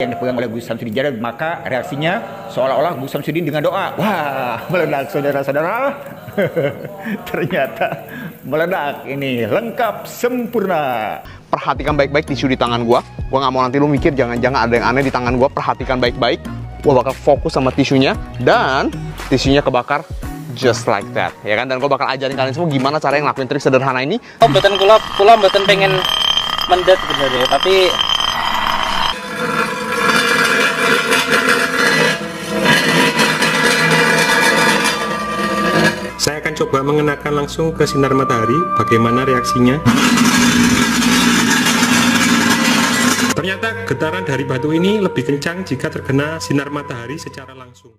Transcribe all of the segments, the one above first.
yang dipegang oleh Gus Samsudin Jadab, maka reaksinya seolah-olah Gus Samsudin dengan doa, wah meledak saudara-saudara. Ternyata meledak, ini lengkap sempurna. Perhatikan baik-baik tisu di tangan gua nggak mau nanti lu mikir jangan-jangan ada yang aneh di tangan gua. Perhatikan baik-baik, gua bakal fokus sama tisunya dan tisunya kebakar just like that, ya kan? Dan gua bakal ajarin kalian semua gimana cara ngelakuin trik sederhana ini. Mboten kula mboten pengen mendet sebenarnya, tapi saya akan coba mengenakan langsung ke sinar matahari, bagaimana reaksinya. Ternyata getaran dari batu ini lebih kencang jika terkena sinar matahari secara langsung.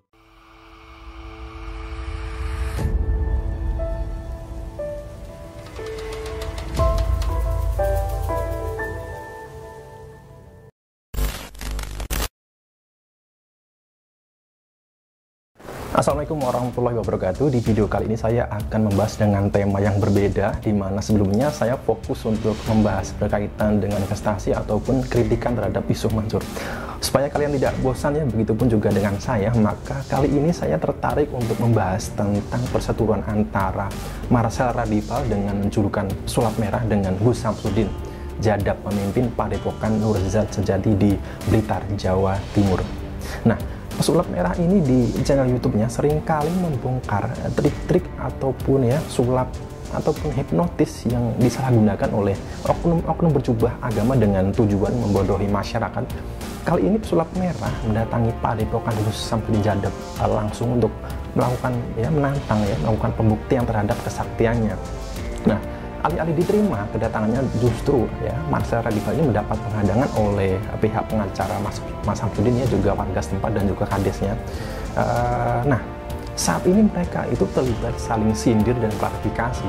Assalamualaikum warahmatullahi wabarakatuh. Di video kali ini saya akan membahas dengan tema yang berbeda, di mana sebelumnya saya fokus untuk membahas berkaitan dengan investasi ataupun kritikan terhadap Yusuf Mansur. Supaya kalian tidak bosan ya, begitupun juga dengan saya, maka kali ini saya tertarik untuk membahas tentang perseteruan antara Marcel Radival dengan julukan sulap merah dengan Gus Samsudin Jadab, pemimpin Padepokan Nur Zat Sejati di Blitar, Jawa Timur. Nah, pesulap merah ini di channel YouTube-nya seringkali membongkar trik-trik ataupun ya sulap ataupun hipnotis yang disalahgunakan oleh oknum-oknum berjubah agama dengan tujuan membodohi masyarakat. Kali ini pesulap merah mendatangi Padepokan Gus Samsudin Jadab langsung untuk melakukan ya melakukan pembuktian terhadap kesaktiannya. Nah, alih-alih diterima kedatangannya, justru ya Marcel Radival ini mendapat penghadangan oleh pihak pengacara Mas Samsudin ya, juga warga setempat dan juga kadesnya. Nah, saat ini mereka itu terlibat saling sindir dan klarifikasi.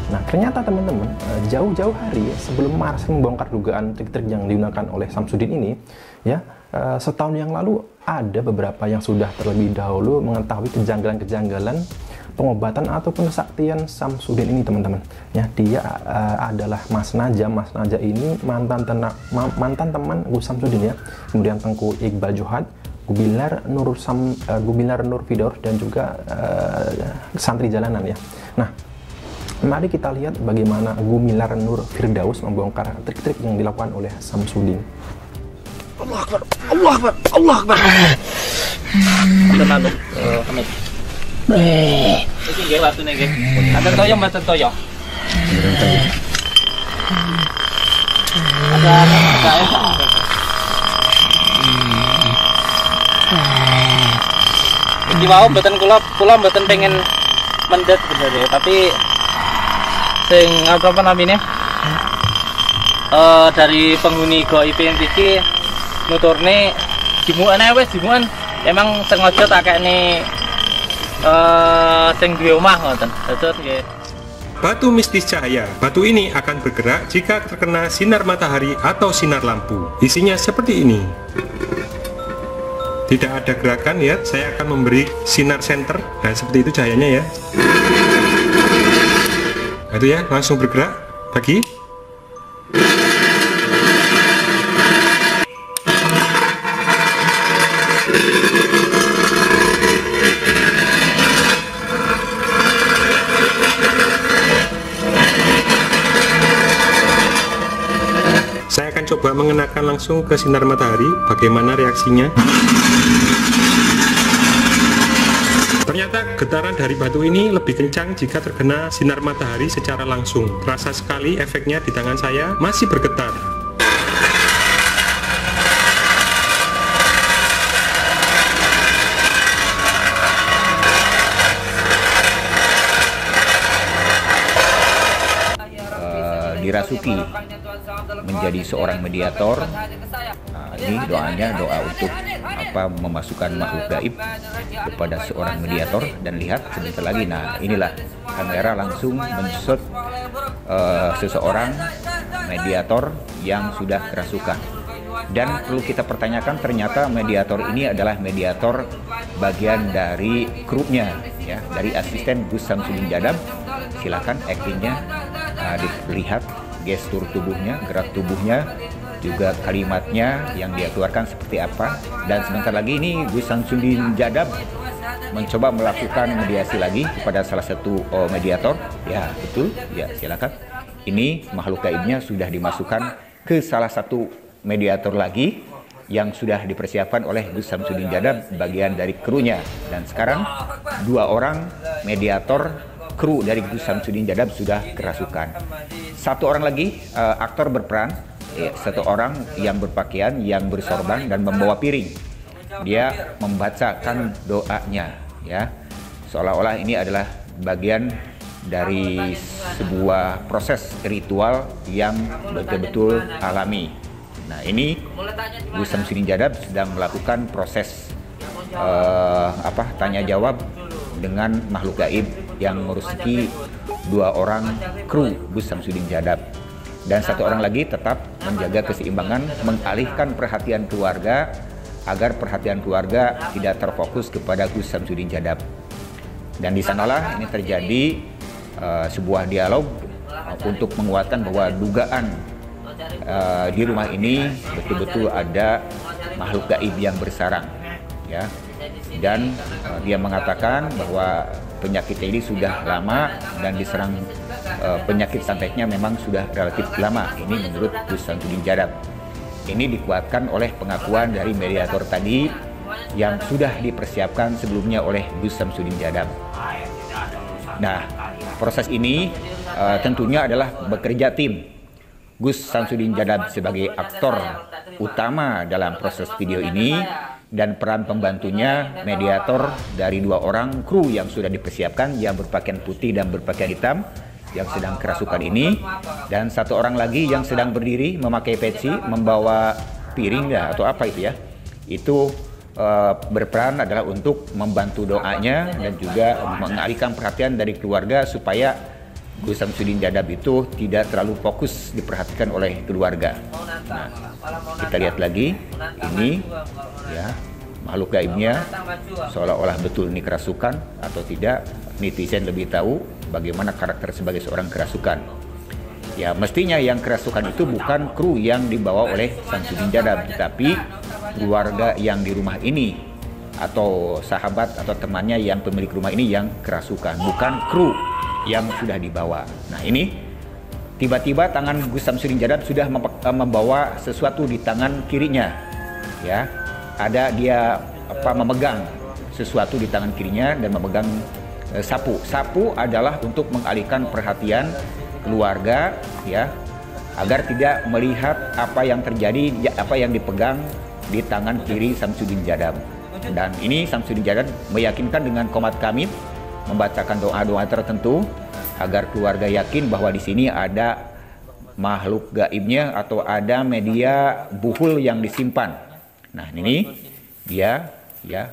Nah, ternyata teman-teman, jauh-jauh hari sebelum Marcel membongkar dugaan trik-trik yang digunakan oleh Samsudin ini, ya setahun yang lalu ada beberapa yang sudah terlebih dahulu mengetahui kejanggalan-kejanggalan pengobatan ataupun kesaktian Samsudin ini, teman-teman. Ya, dia adalah Mas Naja. Mas Naja ini mantan teman Gus Samsudin ya. Kemudian Tengku Iqbal Johad, Gumilar Nur Fidor dan juga santri jalanan ya. Nah, mari kita lihat bagaimana Gumilar Nur Firdaus membongkar trik-trik yang dilakukan oleh Samsudin. Allah Akbar, Allah Akbar, Allah Akbar. Tenan Hamid. Iki nggih watune nggih. Mboten toyo, mboten toyo. Iki wau mboten kula mboten pengen mendet sebenarnya, tapi sing apa namanya? Dari penghuni Goib iki nuturne jimukan wis jimukan emang sengaja tak kene sing duwe omah ngoten. Dados nggih. Batu mistis cahaya. Batu ini akan bergerak jika terkena sinar matahari atau sinar lampu. Isinya seperti ini. Tidak ada gerakan ya, saya akan memberi sinar senter. Nah, seperti itu cahayanya ya. Itu ya, langsung bergerak lagi. Saya akan coba mengenakan langsung ke sinar matahari, bagaimana reaksinya. Ternyata getaran dari batu ini lebih kencang jika terkena sinar matahari secara langsung. Terasa sekali efeknya di tangan saya masih bergetar. Dirasuki menjadi seorang mediator. Nah, ini doanya doa untuk memasukkan makhluk gaib kepada seorang mediator. Dan lihat sebentar lagi, nah inilah kamera langsung men-shot seseorang mediator yang sudah kerasukan. Dan perlu kita pertanyakan, ternyata mediator ini adalah mediator bagian dari grupnya ya, dari asisten Gus Samsudin Jadab. Silakan actingnya dilihat, gestur tubuhnya, gerak tubuhnya juga kalimatnya yang dia keluarkan seperti apa. Dan sebentar lagi ini Gus Samsudin Jadab mencoba melakukan mediasi lagi kepada salah satu mediator. Ya, betul. Ya, silakan. Ini makhluk gaibnya sudah dimasukkan ke salah satu mediator lagi yang sudah dipersiapkan oleh Gus Samsudin Jadab, bagian dari krunya. Dan sekarang 2 orang mediator kru dari Gus Samsudin Jadab sudah kerasukan. 1 orang lagi aktor berperan, 1 orang yang berpakaian, yang bersorban dan membawa piring. Dia membacakan doanya, ya, seolah-olah ini adalah bagian dari sebuah proses ritual yang betul-betul alami. Nah, ini Gus Samsudin Jadab sedang melakukan proses tanya jawab dengan makhluk gaib yang merusuki 2 orang kru Gus Samsudin Jadab. Dan 1 orang lagi tetap menjaga keseimbangan, mengalihkan perhatian keluarga agar perhatian keluarga tidak terfokus kepada Gus Samsudin Jadab. Dan di sanalah ini terjadi sebuah dialog untuk menguatkan bahwa dugaan di rumah ini betul-betul ada makhluk gaib yang bersarang, ya. Dan dia mengatakan bahwa penyakitnya ini sudah lama dan diserang penyakit santetnya memang sudah relatif lama. Ini menurut Gus Samsudin Jadab. Ini dikuatkan oleh pengakuan dari mediator tadi yang sudah dipersiapkan sebelumnya oleh Gus Samsudin Jadab. Nah, proses ini tentunya adalah bekerja tim. Gus Samsudin Jadab sebagai aktor utama dalam proses video ini, dan peran pembantunya mediator dari 2 orang kru yang sudah dipersiapkan, yang berpakaian putih dan berpakaian hitam, yang sedang kerasukan ini. Dan 1 orang lagi yang sedang berdiri memakai peci, membawa piring atau apa itu ya, itu berperan adalah untuk membantu doanya dan juga mengalihkan perhatian dari keluarga supaya Gus Samsudin Jadab itu tidak terlalu fokus diperhatikan oleh keluarga. Nah, kita lihat lagi ini, ya, makhluk gaibnya seolah-olah betul ini kerasukan atau tidak. Netizen lebih tahu bagaimana karakter sebagai seorang kerasukan. Ya, mestinya yang kerasukan itu bukan kru yang dibawa oleh Samsudin Jadab, tetapi keluarga yang di rumah ini atau sahabat atau temannya yang pemilik rumah ini yang kerasukan, bukan kru yang sudah dibawa. Nah, ini tiba-tiba tangan Gus Samsudin Jadab sudah membawa sesuatu di tangan kirinya, ya. Ada dia memegang sesuatu di tangan kirinya dan memegang sapu. Sapu adalah untuk mengalihkan perhatian keluarga, ya, agar tidak melihat apa yang terjadi, apa yang dipegang di tangan kiri Samsudin Jadab. Dan ini Samsudin Jadab meyakinkan dengan qomat kamit, membacakan doa-doa tertentu agar keluarga yakin bahwa di sini ada makhluk gaibnya atau ada media buhul yang disimpan. Nah, ini dia, ya.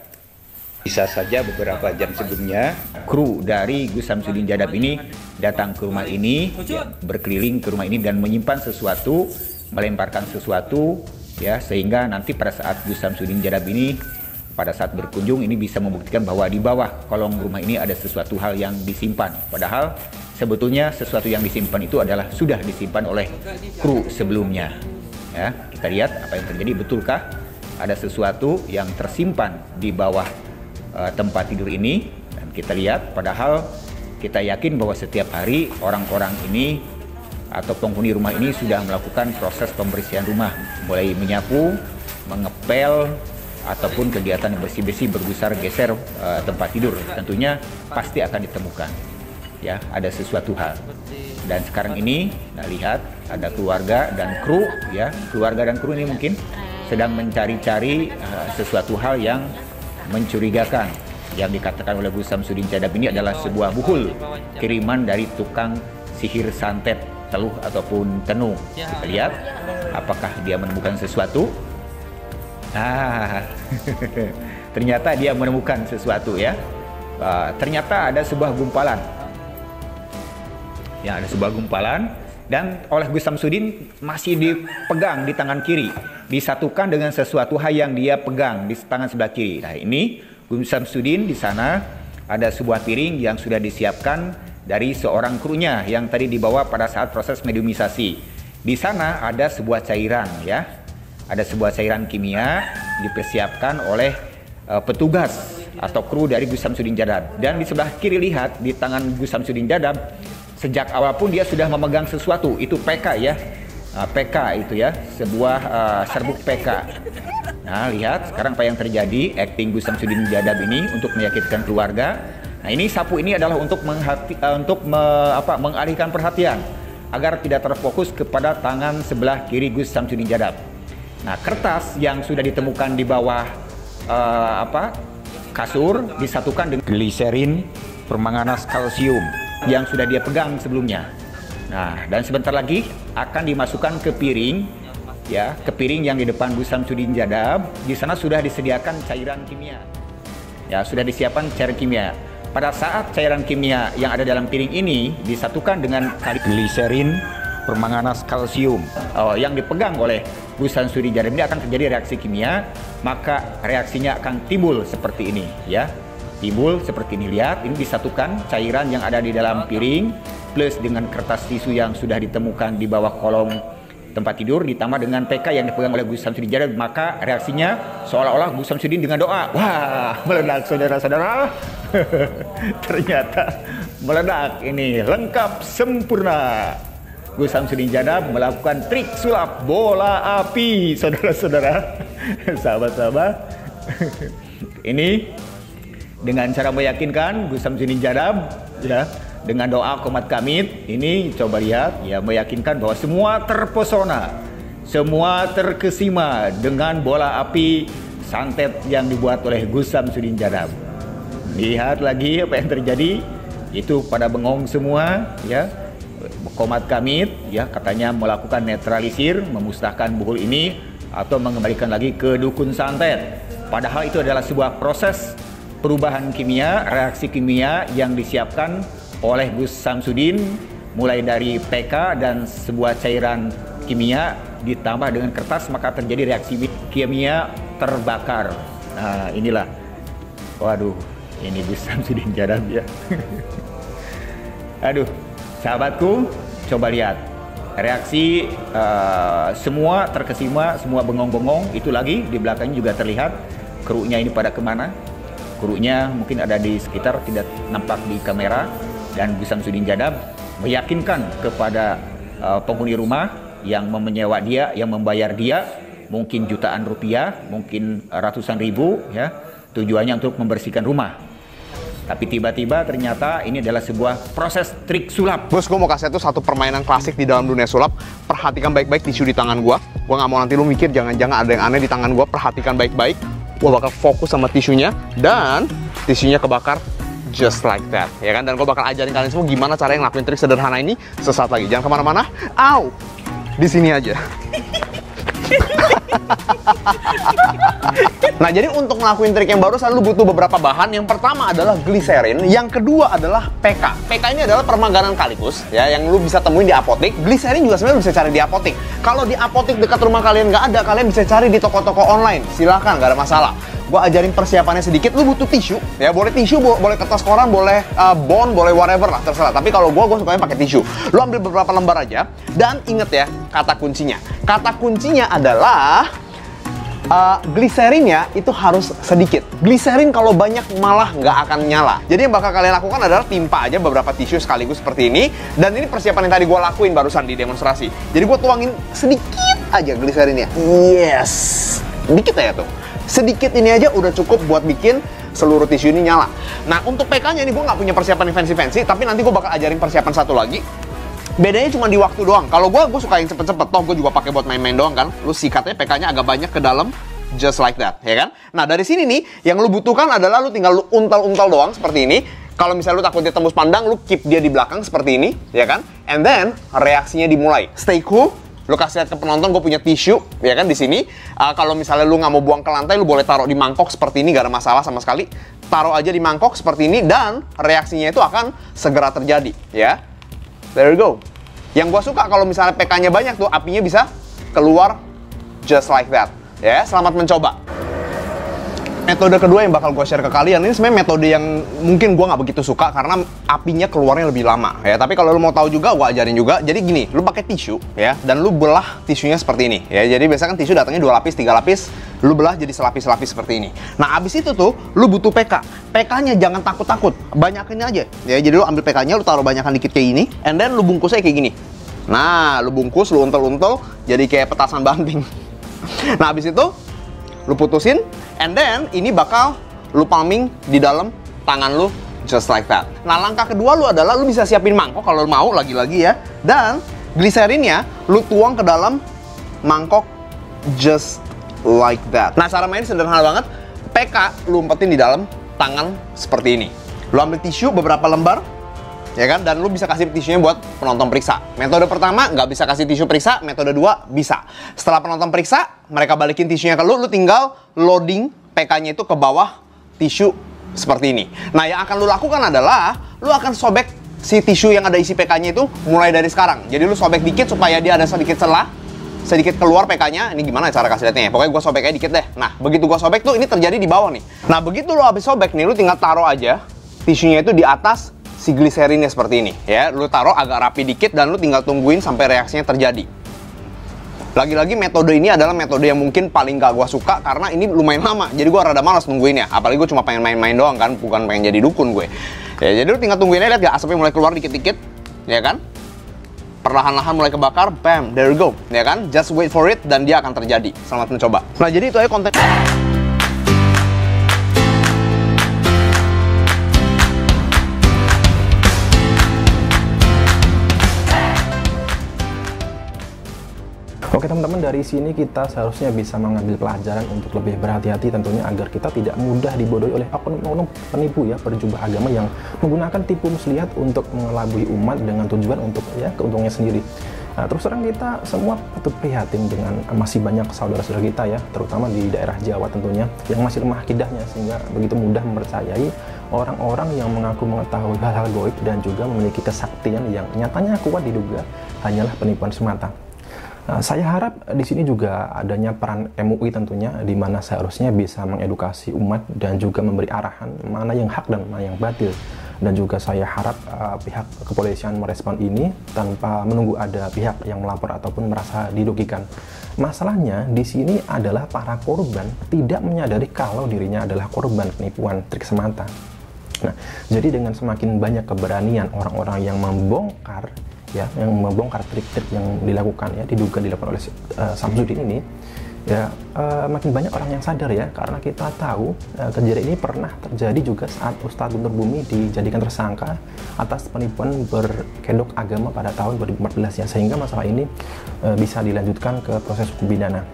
Bisa saja beberapa jam sebelumnya kru dari Gus Samsudin Jadab ini datang ke rumah ini, ya, berkeliling ke rumah ini dan menyimpan sesuatu, melemparkan sesuatu, ya, sehingga nanti pada saat Gus Samsudin Jadab ini pada saat berkunjung ini bisa membuktikan bahwa di bawah kolong rumah ini ada sesuatu hal yang disimpan. Padahal sebetulnya sesuatu yang disimpan itu adalah sudah disimpan oleh kru sebelumnya. Ya, kita lihat apa yang terjadi. Betulkah ada sesuatu yang tersimpan di bawah tempat tidur ini? Dan kita lihat, padahal kita yakin bahwa setiap hari orang-orang ini atau penghuni rumah ini sudah melakukan proses pembersihan rumah, mulai menyapu, mengepel, ataupun kegiatan bersih-bersih, bergusar, geser tempat tidur. Tentunya pasti akan ditemukan, ya, ada sesuatu hal. Dan sekarang ini, nah, lihat ada keluarga dan kru, ya, keluarga dan kru ini mungkin sedang mencari-cari sesuatu hal yang mencurigakan. Yang dikatakan oleh Gus Samsudin Jadab ini adalah sebuah buhul kiriman dari tukang sihir santet, teluh ataupun tenung. Kita lihat apakah dia menemukan sesuatu. Ternyata dia menemukan sesuatu, ya. Ternyata ada sebuah gumpalan. Ya, ada sebuah gumpalan dan oleh Gus Samsudin masih dipegang di tangan kiri, disatukan dengan sesuatu hal yang dia pegang di tangan sebelah kiri. Nah, ini Gus Samsudin di sana ada sebuah piring yang sudah disiapkan dari seorang krunya yang tadi dibawa pada saat proses mediumisasi. Di sana ada sebuah cairan ya. Ada sebuah cairan kimia dipersiapkan oleh petugas atau kru dari Gus Samsudin Jadab. Dan di sebelah kiri lihat di tangan Gus Samsudin Jadab, sejak awal pun dia sudah memegang sesuatu, itu PK ya. PK itu ya, sebuah serbuk PK. Nah, lihat sekarang apa yang terjadi, acting Gus Samsudin Jadab ini untuk meyakinkan keluarga. Nah, ini sapu ini adalah untuk mengalihkan perhatian agar tidak terfokus kepada tangan sebelah kiri Gus Samsudin Jadab. Nah, kertas yang sudah ditemukan di bawah kasur disatukan dengan gliserin permanganas kalsium yang sudah dia pegang sebelumnya. Nah, dan sebentar lagi akan dimasukkan ke piring ya, ke piring yang di depan Gus Samsudin Jadab. Di sana sudah disediakan cairan kimia. Ya, sudah disiapkan cairan kimia. Pada saat cairan kimia yang ada dalam piring ini disatukan dengan gliserin permanganas kalsium yang dipegang oleh Gus Samsudin Jadab, ini akan terjadi reaksi kimia, maka reaksinya akan timbul seperti ini ya. Timbul seperti ini, lihat ini disatukan cairan yang ada di dalam piring plus dengan kertas tisu yang sudah ditemukan di bawah kolong tempat tidur ditambah dengan PK yang dipegang oleh Gus Samsudin Jadab, maka reaksinya seolah-olah Gus Samsudin dengan doa. Wah, meledak saudara-saudara. Ternyata meledak, ini lengkap sempurna. Gus Samsudin Jadab melakukan trik sulap bola api, saudara-saudara. Sahabat-sahabat. Ini dengan cara meyakinkan Gus Samsudin Jadab ya, dengan doa qomat kamit ini, coba lihat ya, meyakinkan bahwa semua terpesona, semua terkesima dengan bola api santet yang dibuat oleh Gus Samsudin Jadab. Lihat lagi apa yang terjadi, itu pada bengong semua ya. Qomat kamit ya, katanya melakukan netralisir, memusnahkan buhul ini atau mengembalikan lagi ke dukun santet. Padahal itu adalah sebuah proses perubahan kimia, reaksi kimia yang disiapkan oleh Gus Samsudin, mulai dari PK dan sebuah cairan kimia ditambah dengan kertas, maka terjadi reaksi kimia terbakar. Nah, inilah, waduh, ini Gus Samsudin Jadab ya. Aduh, sahabatku, coba lihat reaksi semua terkesima, semua bengong-bengong. Itu lagi di belakangnya juga terlihat kerunya ini pada kemana. Kerunya mungkin ada di sekitar, tidak nampak di kamera. Dan Gus Samsudin Jadab meyakinkan kepada penghuni rumah yang menyewa dia, yang membayar dia, mungkin jutaan rupiah, mungkin ratusan ribu ya, tujuannya untuk membersihkan rumah. Tapi tiba-tiba ternyata ini adalah sebuah proses trik sulap. Bos, gue mau kasih itu satu permainan klasik di dalam dunia sulap. Perhatikan baik-baik tisu di tangan gue. Gue nggak mau nanti lu mikir jangan-jangan ada yang aneh di tangan gue. Perhatikan baik-baik. Gue bakal fokus sama tisunya dan tisunya kebakar just like that, ya kan? Dan gue bakal ajarin kalian semua gimana caranya ngelakuin trik sederhana ini sesaat lagi. Jangan kemana-mana. Au, di sini aja. Nah, jadi untuk ngelakuin trik yang baru selalu butuh beberapa bahan. Yang pertama adalah gliserin, yang kedua adalah PK. PK ini adalah permanganan kalikus ya, yang lu bisa temuin di apotek. Gliserin juga sebenarnya bisa cari di apotek. Kalau di apotek dekat rumah kalian nggak ada, kalian bisa cari di toko-toko online. Silahkan, nggak ada masalah. Gua ajarin persiapannya sedikit. Lu butuh tisu ya, boleh tisu, boleh kertas koran, boleh bond, boleh whatever lah, terserah. Tapi kalau gua sukanya pakai tisu. Lu ambil beberapa lembar aja dan inget ya kata kuncinya. Kata kuncinya adalah gliserinnya itu harus sedikit. Gliserin kalau banyak malah nggak akan nyala. Jadi yang bakal kalian lakukan adalah timpa aja beberapa tisu sekaligus seperti ini. Dan ini persiapan yang tadi gue lakuin barusan di demonstrasi. Jadi gue tuangin sedikit aja gliserinnya. Yes, dikit aja tuh. Sedikit ini aja udah cukup buat bikin seluruh tisu ini nyala. Nah, untuk PK-nya ini gue nggak punya persiapan yang fancy-fancy, tapi nanti gue bakal ajarin persiapan satu lagi. Bedanya cuma di waktu doang. Kalau gue suka yang cepet-cepet, toh gue juga pakai buat main-main doang kan. Lu sikatnya PK-nya agak banyak ke dalam, just like that, ya kan? Nah, dari sini nih, yang lu butuhkan adalah lu tinggal lu untal-untal doang seperti ini. Kalau misalnya lu takut dia tembus pandang, lu keep dia di belakang seperti ini, ya kan? And then reaksinya dimulai. Stay cool. Lu kasih lihat ke penonton, gue punya tisu, ya kan, di sini. Kalau misalnya lu nggak mau buang ke lantai, lu boleh taruh di mangkok seperti ini, gak ada masalah sama sekali. Taruh aja di mangkok seperti ini, dan reaksinya itu akan segera terjadi, ya. There you go. Yang gue suka kalau misalnya PK-nya banyak tuh, apinya bisa keluar just like that. Ya, selamat mencoba. Metode kedua yang bakal gue share ke kalian, ini sebenarnya metode yang mungkin gue nggak begitu suka karena apinya keluarnya lebih lama ya. Tapi kalau lu mau tahu juga, gue ajarin juga. Jadi gini, lu pakai tisu ya, dan lu belah tisunya seperti ini ya. Jadi biasanya kan tisu datangnya 2 lapis, 3 lapis, lu belah jadi selapis-selapis seperti ini. Nah, abis itu tuh lu butuh PK. PK-nya jangan takut-takut, banyakin aja ya. Jadi lu ambil PK-nya, lu taruh banyakan dikit kayak gini, and then lu bungkusnya kayak gini. Nah, lu bungkus, lu untel-untel, jadi kayak petasan banting. Nah, abis itu lu putusin, and then ini bakal lu palming di dalam tangan lu, just like that. Nah, langkah kedua lu adalah lu bisa siapin mangkok kalau lu mau, lagi-lagi ya. Dan gliserinnya lu tuang ke dalam mangkok, just like that. Nah, cara main sederhana banget. PK lu umpetin di dalam tangan seperti ini. Lu ambil tisu beberapa lembar, ya kan? Dan lu bisa kasih tisunya buat penonton periksa. Metode pertama nggak bisa kasih tisu periksa, metode 2 bisa. Setelah penonton periksa, mereka balikin tisunya ke lu tinggal loading PK-nya itu ke bawah tisu seperti ini. Nah, yang akan lu lakukan adalah lu akan sobek si tisu yang ada isi PK-nya itu mulai dari sekarang. Jadi lu sobek dikit supaya dia ada sedikit celah, sedikit keluar PK-nya. Ini gimana cara kasih lihatnya ya? Pokoknya gua sobek aja dikit deh. Nah, begitu gua sobek tuh ini terjadi di bawah nih. Nah, begitu lu habis sobek nih, lu tinggal taruh aja tisunya itu di atas si gliserinnya seperti ini ya. Lu taruh agak rapi dikit dan lu tinggal tungguin sampai reaksinya terjadi. Lagi-lagi metode ini adalah metode yang mungkin paling gak gua suka karena ini lumayan lama. Jadi gua rada malas nungguinnya. Apalagi gua cuma pengen main-main doang kan, bukan pengen jadi dukun gue. Ya, jadi lu tinggal tungguin aja, lihat gak asapnya mulai keluar dikit-dikit, ya kan? Perlahan-lahan mulai kebakar, bam, there you go, ya kan? Just wait for it dan dia akan terjadi. Selamat mencoba. Nah, jadi itu aja konten. Oke teman-teman, dari sini kita seharusnya bisa mengambil pelajaran untuk lebih berhati-hati tentunya agar kita tidak mudah dibodohi oleh oknum-oknum penipu ya, berjubah agama yang menggunakan tipu muslihat untuk mengelabui umat dengan tujuan untuk ya keuntungannya sendiri. Nah, terus terang kita semua patut prihatin dengan masih banyak saudara-saudara kita ya, terutama di daerah Jawa tentunya, yang masih lemah akidahnya sehingga begitu mudah mempercayai orang-orang yang mengaku mengetahui hal-hal gaib dan juga memiliki kesaktian yang nyatanya kuat diduga hanyalah penipuan semata. Nah, saya harap di sini juga adanya peran MUI tentunya, di mana seharusnya bisa mengedukasi umat dan juga memberi arahan mana yang hak dan mana yang batil. Dan juga saya harap pihak kepolisian merespon ini tanpa menunggu ada pihak yang melapor ataupun merasa dirugikan. Masalahnya di sini adalah para korban tidak menyadari kalau dirinya adalah korban penipuan trik semata. Nah, jadi dengan semakin banyak keberanian orang-orang yang membongkar ya, yang membongkar trik-trik yang dilakukan ya, diduga dilakukan oleh Samsudin ini ya, makin banyak orang yang sadar ya, karena kita tahu kejadian ini pernah terjadi juga saat Ustadz Guntur Bumi dijadikan tersangka atas penipuan berkedok agama pada tahun 2014 ya, sehingga masalah ini bisa dilanjutkan ke proses hukum pidana.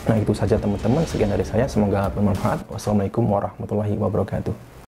Nah, itu saja teman-teman, sekian dari saya, semoga bermanfaat. Wassalamualaikum warahmatullahi wabarakatuh.